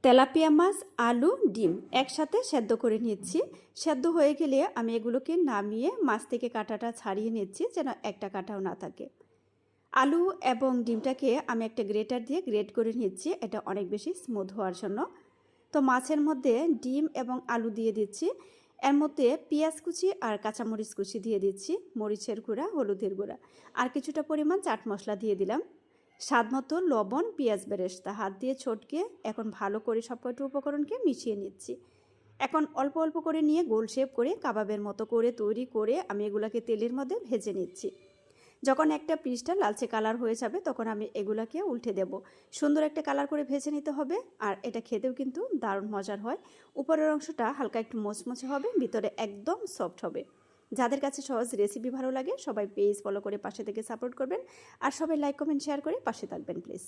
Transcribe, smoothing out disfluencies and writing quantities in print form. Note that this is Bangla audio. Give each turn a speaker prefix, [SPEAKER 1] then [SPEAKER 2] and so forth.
[SPEAKER 1] তেলাপিয়া মাছ, আলু, ডিম একসাথে সেদ্ধ করে নিচ্ছি। সেদ্ধ হয়ে গেলে আমি এগুলোকে নামিয়ে মাছ থেকে কাঁটাটা ছাড়িয়ে নিচ্ছি, যেন একটা কাঁটাও না থাকে। আলু এবং ডিমটাকে আমি একটা গ্রেটার দিয়ে গ্রেট করে নিচ্ছি, এটা অনেক বেশি স্মুথ হওয়ার জন্য। তো মাছের মধ্যে ডিম এবং আলু দিয়ে দিচ্ছি, এর মধ্যে পেঁয়াজ কুচি আর কাঁচামরিচ কুচি দিয়ে দিচ্ছি, মরিচের গুঁড়া, হলুদের গুঁড়া আর কিছুটা পরিমাণ চাট মশলা দিয়ে দিলাম, স্বাদ মতো লবণ, পেঁয়াজ বেরেস্তা হাত দিয়ে ছটকে এখন ভালো করে সবকটি উপকরণকে মিশিয়ে নিচ্ছি। এখন অল্প অল্প করে নিয়ে গোল শেপ করে কাবাবের মতো করে তৈরি করে আমি এগুলাকে তেলের মধ্যে ভেজে নিচ্ছি। যখন একটা পিসটা লালচে কালার হয়ে যাবে তখন আমি এগুলাকে উল্টে দেব। সুন্দর একটা কালার করে ভেজে নিতে হবে, আর এটা খেতেও কিন্তু দারুণ মজার হয়। উপরের অংশটা হালকা একটু মোচমোচে হবে, ভিতরে একদম সফট হবে। যাদের কাছে সহজ রেসিপি ভালো লাগে সবাই পেজ ফলো করে পাশে থেকে সাপোর্ট করবেন, আর সবাই লাইক কমেন্ট শেয়ার করে পাশে থাকবেন প্লিজ।